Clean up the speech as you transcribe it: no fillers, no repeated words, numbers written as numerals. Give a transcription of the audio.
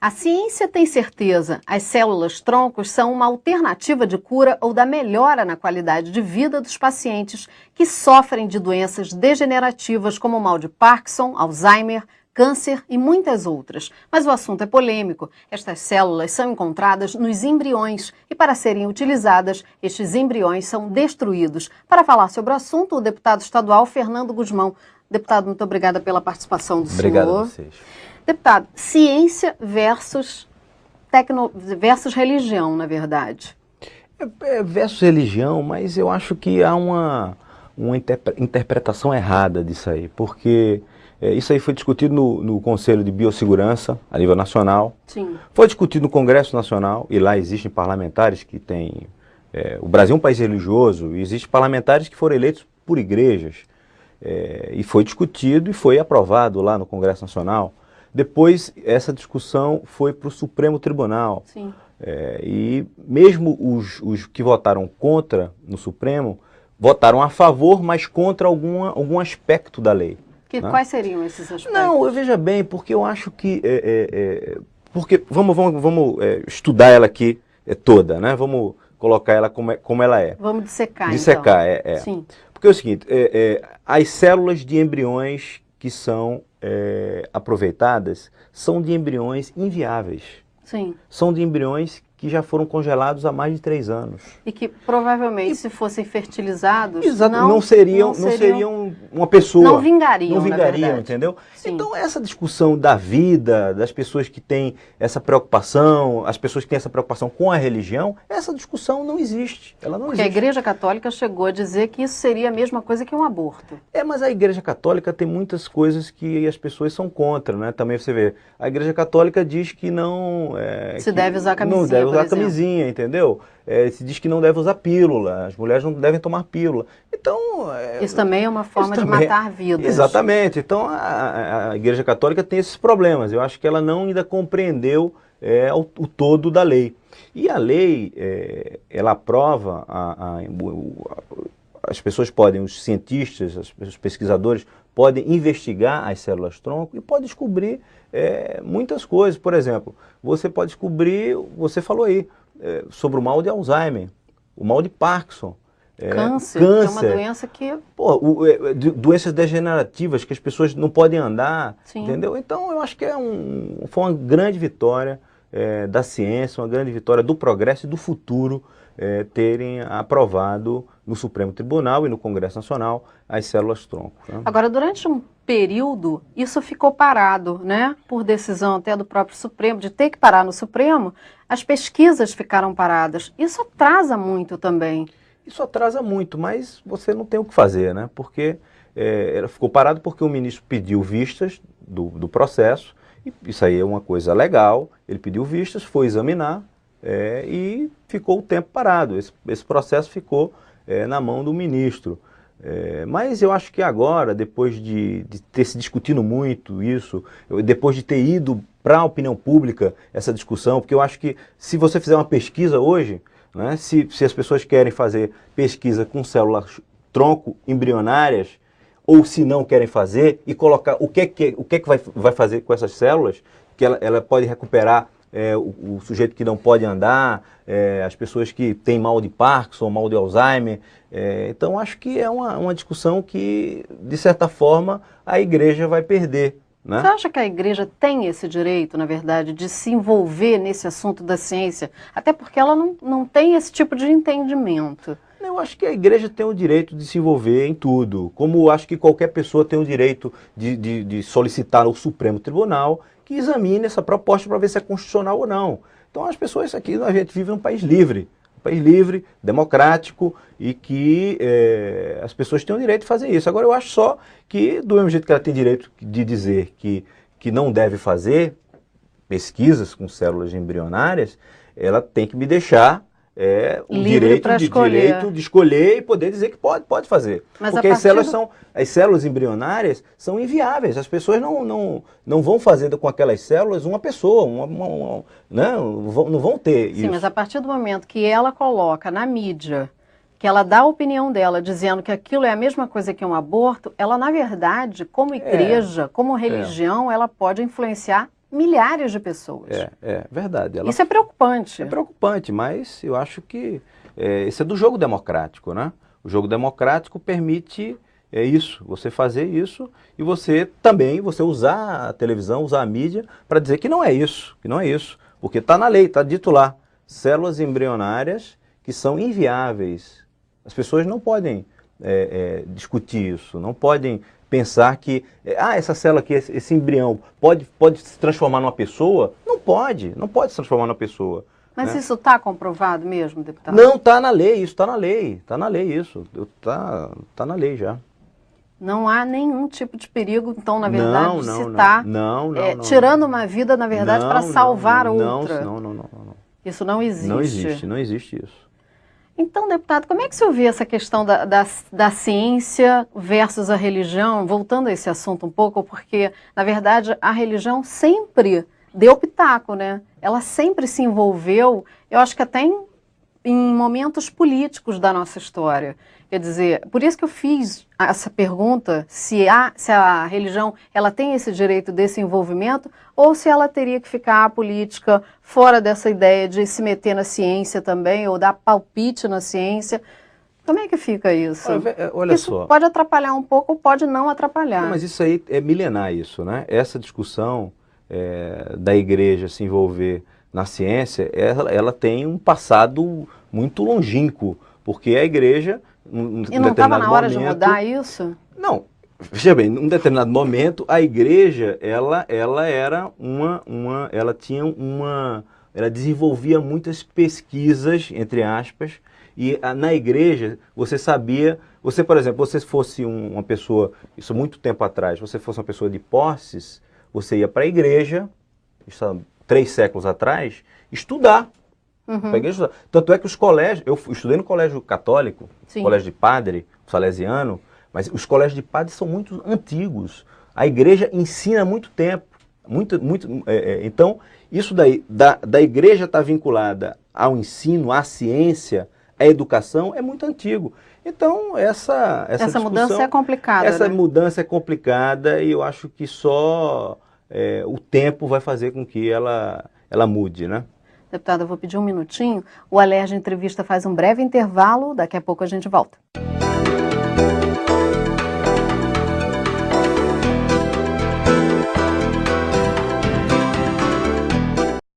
A ciência tem certeza, as células-troncos são uma alternativa de cura ou da melhora na qualidade de vida dos pacientes que sofrem de doenças degenerativas como o mal de Parkinson, Alzheimer, câncer e muitas outras. Mas o assunto é polêmico. Estas células são encontradas nos embriões e, para serem utilizadas, estes embriões são destruídos. Para falar sobre o assunto, o deputado estadual Fernando Guzmão. Deputado, muito obrigada pela participação do senhor. Obrigado a vocês. Deputado, ciência versus religião, na verdade. Versus religião, mas eu acho que há uma interpretação errada disso aí, porque isso aí foi discutido no Conselho de Biossegurança, a nível nacional. Sim. Foi discutido no Congresso Nacional, e lá existem parlamentares que têm... o Brasil é um país religioso, e existem parlamentares que foram eleitos por igrejas. E foi discutido e foi aprovado lá no Congresso Nacional. Depois, essa discussão foi para o Supremo Tribunal. Sim. E mesmo os que votaram contra no Supremo, votaram a favor, mas contra algum aspecto da lei. Né? Quais seriam esses aspectos? Não, veja bem, porque eu acho que... porque vamos estudar ela aqui toda, né? Vamos colocar ela como ela é. Vamos dissecar, dissecar, então. Sim. Porque é o seguinte, as células de embriões que são aproveitadas são de embriões inviáveis. Sim. São de embriões que já foram congelados há mais de 3 anos. E que provavelmente, se fossem fertilizados, não seriam uma pessoa. Não vingariam, entendeu? Sim. Então, essa discussão da vida, das pessoas que têm essa preocupação, as pessoas que têm essa preocupação com a religião, essa discussão não existe. Ela não Porque existe. a Igreja Católica chegou a dizer que isso seria a mesma coisa que um aborto. Mas a Igreja Católica tem muitas coisas que as pessoas são contra, né? Também você vê, a Igreja Católica diz que não... deve usar camisinha, não deve usar camisinha, entendeu? Se diz que não deve usar pílula, as mulheres não devem tomar pílula. Então... isso também é uma forma de matar vidas. Exatamente. Então, a Igreja Católica tem esses problemas. Eu acho que ela não ainda compreendeu o todo da lei. E a lei, ela aprova, as pessoas podem, os cientistas, os pesquisadores, podem investigar as células-tronco e podem descobrir muitas coisas. Por exemplo, você pode descobrir, você falou aí, sobre o mal de Alzheimer, o mal de Parkinson. Câncer, que é uma doença que... doenças degenerativas, que as pessoas não podem andar, Sim. Entendeu? Então, eu acho que foi uma grande vitória da ciência, uma grande vitória do progresso e do futuro terem aprovado no Supremo Tribunal e no Congresso Nacional as células-tronco. Né? Agora, durante um período, isso ficou parado, né? Por decisão até do próprio Supremo, de ter que parar no Supremo, as pesquisas ficaram paradas. Isso atrasa muito também. Isso atrasa muito, mas você não tem o que fazer, né? Porque ela ficou parado porque o ministro pediu vistas do processo, e isso aí é uma coisa legal, ele pediu vistas, foi examinar e ficou o tempo parado. Esse processo ficou na mão do ministro. Mas eu acho que agora, depois de ter se discutido muito isso, depois de ter ido para a opinião pública essa discussão, porque eu acho que se você fizer uma pesquisa hoje, né, se as pessoas querem fazer pesquisa com células-tronco embrionárias, ou se não querem fazer, e colocar o que vai fazer com essas células, que ela pode recuperar o sujeito que não pode andar, as pessoas que têm mal de Parkinson, mal de Alzheimer. Então, acho que é uma discussão que, de certa forma, a igreja vai perder. Né? Você acha que a igreja tem esse direito, na verdade, de se envolver nesse assunto da ciência? Até porque ela não tem esse tipo de entendimento. Eu acho que a igreja tem o direito de se envolver em tudo, como acho que qualquer pessoa tem o direito de solicitar ao Supremo Tribunal que examine essa proposta para ver se é constitucional ou não. Então as pessoas aqui, a gente vive num país livre, democrático, e que as pessoas têm o direito de fazer isso. Agora eu acho só que, do mesmo jeito que ela tem direito de dizer que não deve fazer pesquisas com células embrionárias, ela tem que me deixar o direito de escolher e poder dizer que pode fazer. Mas porque as células embrionárias são inviáveis. As pessoas não vão fazer com aquelas células uma pessoa, não vão ter isso. Sim, mas a partir do momento que ela coloca na mídia, que ela dá a opinião dela dizendo que aquilo é a mesma coisa que um aborto, ela, na verdade, como igreja, como religião, ela pode influenciar milhares de pessoas. É verdade. Isso é preocupante. É preocupante, mas eu acho que isso é do jogo democrático, né? O jogo democrático permite isso, você fazer isso e você usar a televisão, usar a mídia para dizer que não é isso, porque está na lei, está dito lá, células embrionárias que são inviáveis. As pessoas não podem discutir isso, não podem pensar que, essa célula aqui, esse embrião, pode se transformar numa pessoa? Não pode se transformar numa pessoa. Mas né? isso está comprovado mesmo, deputado? Não, está na lei, isso está na lei, isso, está na lei já. Não há nenhum tipo de perigo, então, na verdade, de se estar tirando uma vida, na verdade, para salvar outra. Não. Isso não existe. Não existe isso. Então, deputado, como é que o senhor vê essa questão da ciência versus a religião? Voltando a esse assunto um pouco, porque, na verdade, a religião sempre deu pitaco, né? Ela sempre se envolveu, eu acho que até em momentos políticos da nossa história. Quer dizer, por isso que eu fiz essa pergunta, se a religião ela tem esse direito desse envolvimento, ou se ela teria que ficar a política fora dessa ideia de se meter na ciência também, ou dar palpite na ciência. Como é que fica isso? Olha isso só. Pode atrapalhar um pouco ou pode não atrapalhar. Não, mas isso aí é milenar isso, né? Essa discussão da igreja se envolver na ciência, ela tem um passado muito longínquo, porque a igreja... E não estava na hora de mudar isso? Não, veja bem, num determinado momento, a igreja, ela desenvolvia muitas pesquisas, entre aspas, e na igreja você sabia, por exemplo, você fosse uma pessoa, isso muito tempo atrás, você fosse uma pessoa de posses, você ia para a igreja, isso há 3 séculos atrás, estudar. Tanto é que os colégios, eu estudei no colégio católico, colégio de padre, salesiano, mas os colégios de padre são muito antigos. A igreja ensina há muito tempo. Então, isso daí, da igreja estar vinculada ao ensino, à ciência, à educação, é muito antigo. Então, essa mudança é complicada. Essa mudança é complicada e eu acho que só o tempo vai fazer com que ela mude, né? Deputada, eu vou pedir um minutinho. O Alerj Entrevista faz um breve intervalo, daqui a pouco a gente volta.